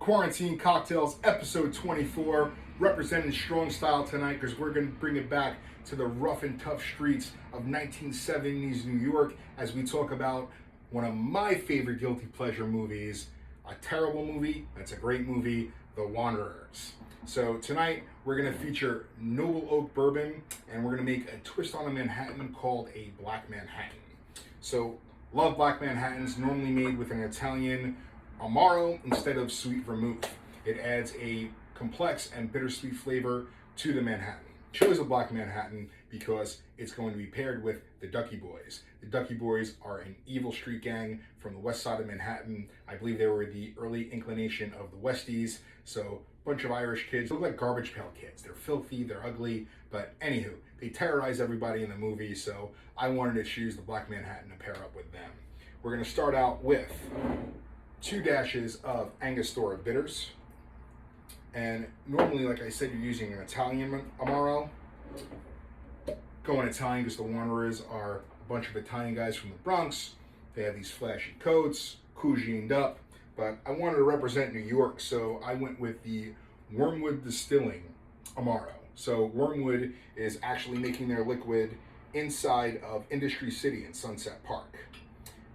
Quarantine Cocktails, episode 24, representing strong style tonight because we're going to bring it back to the rough and tough streets of 1970s New York as we talk about one of my favorite guilty pleasure movies, a terrible movie, that's a great movie, The Wanderers. So tonight we're going to feature Noble Oak Bourbon and we're going to make a twist on a Manhattan called a Black Manhattan. So love Black Manhattans, normally made with an Italian Amaro instead of sweet vermouth. It adds a complex and bittersweet flavor to the Manhattan. Chose a Black Manhattan because it's going to be paired with the Ducky Boys. The Ducky Boys are an evil street gang from the west side of Manhattan. I believe they were the early inclination of the Westies. So a bunch of Irish kids, look like garbage pail kids. They're filthy, they're ugly, but anywho, they terrorize everybody in the movie, so I wanted to choose the Black Manhattan to pair up with them. We're going to start out with 2 dashes of Angostura bitters. And normally, like I said, you're using an Italian Amaro. Going Italian because the Wanderers are a bunch of Italian guys from the Bronx. They have these flashy coats, cuisined up. But I wanted to represent New York, so I went with the Wormwood Distilling Amaro. So Wormwood is actually making their liquid inside of Industry City in Sunset Park.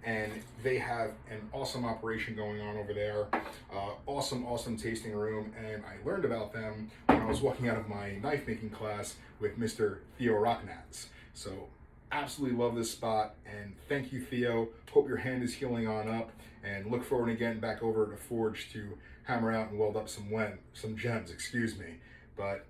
And they have an awesome operation going on over there. Awesome tasting room. And I learned about them when I was walking out of my knife making class with Mr. Theo Rocknats. So absolutely love this spot. And thank you, Theo. Hope your hand is healing on up. And look forward to getting back over to Forge to hammer out and weld up some gems, But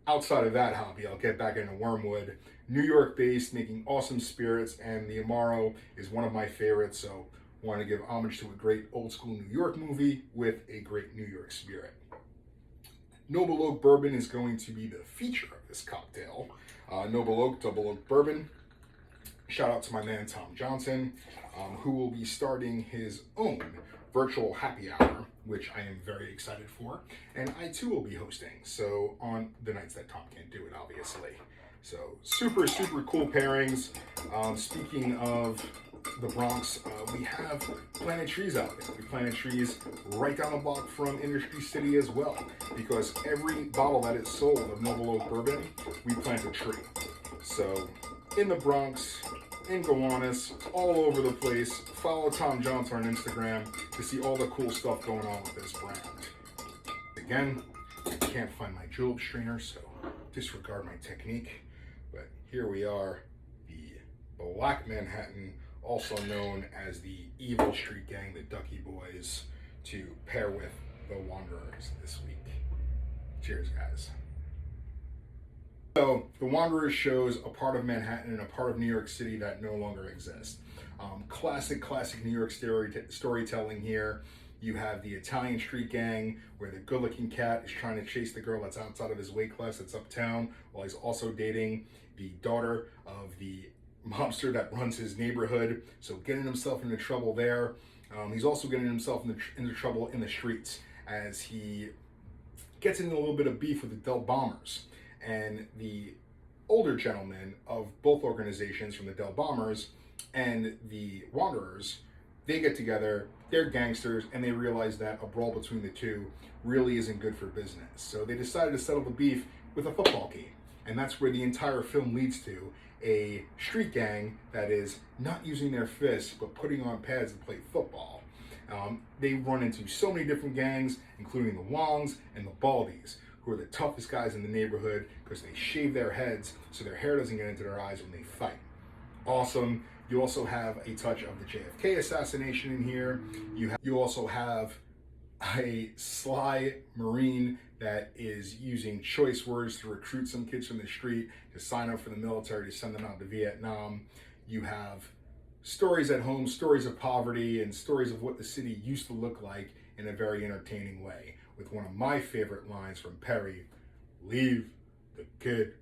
outside of that hobby, I'll get back into Wormwood. New York based, making awesome spirits, and the Amaro is one of my favorites, so want to give homage to a great old school New York movie with a great New York spirit. Noble Oak Bourbon is going to be the feature of this cocktail. Noble Oak, Double Oak Bourbon. Shout out to my man Tom Johnson, who will be starting his own virtual happy hour, which I am very excited for. And I too will be hosting, so on the nights that Tom can't do it, obviously. So super cool pairings. Speaking of the Bronx, we have Planet Trees out there. We planted trees right down the block from Industry City as well, because every bottle that is sold of Noble Oak Bourbon, we plant a tree. So in the Bronx, in Gowanus, all over the place. Follow Tom Johnson on Instagram to see all the cool stuff going on with this brand. Again, I can't find my julep strainer, so disregard my technique. But here we are, the Black Manhattan, also known as the evil street gang, the Ducky Boys, to pair with the Wanderers this week. Cheers, guys. So, The Wanderers shows a part of Manhattan and a part of New York City that no longer exists. Classic New York storytelling here. You have the Italian street gang where the good-looking cat is trying to chase the girl that's outside of his weight class that's uptown, while he's also dating the daughter of the mobster that runs his neighborhood. So getting himself into trouble there. He's also getting himself into trouble in the streets as he gets into a little bit of beef with the Del Bombers. And the older gentlemen of both organizations, from the Del Bombers and the Wanderers, they get together, they're gangsters, and they realize that a brawl between the two really isn't good for business. So they decided to settle the beef with a football game. And that's where the entire film leads to, a street gang that is not using their fists, but putting on pads to play football. They run into so many different gangs, including the Wongs and the Baldies, who are the toughest guys in the neighborhood because they shave their heads so their hair doesn't get into their eyes when they fight. Awesome. You also have a touch of the JFK assassination in here. You also have a sly Marine that is using choice words to recruit some kids from the street to sign up for the military to send them out to Vietnam. You have stories at home, stories of poverty, and stories of what the city used to look like in a very entertaining way, with one of my favorite lines from Perry, "Leave the kid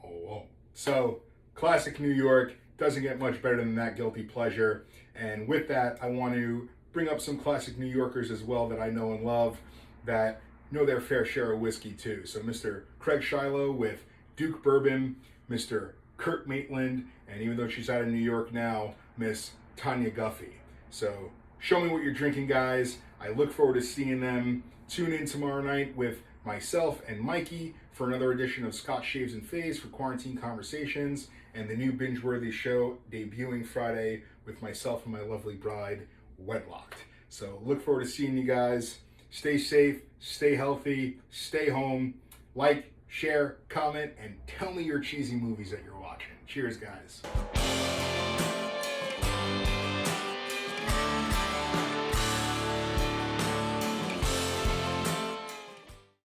alone." So, classic New York, doesn't get much better than that guilty pleasure. And with that, I want to bring up some classic New Yorkers as well that I know and love that know their fair share of whiskey too. So Mr. Craig Shiloh with Duke Bourbon, Mr. Kurt Maitland, and even though she's out of New York now, Miss Tanya Guffey. So show me what you're drinking, guys. I look forward to seeing them Tune in tomorrow night with myself and Mikey for another edition of Scott Shaves and Faves for Quarantine Conversations, and the new binge-worthy show debuting Friday with myself and my lovely bride, Wedlocked. So look forward to seeing you guys. Stay safe, stay healthy, stay home. Like, share, comment, and tell me your cheesy movies that you're watching. Cheers, guys.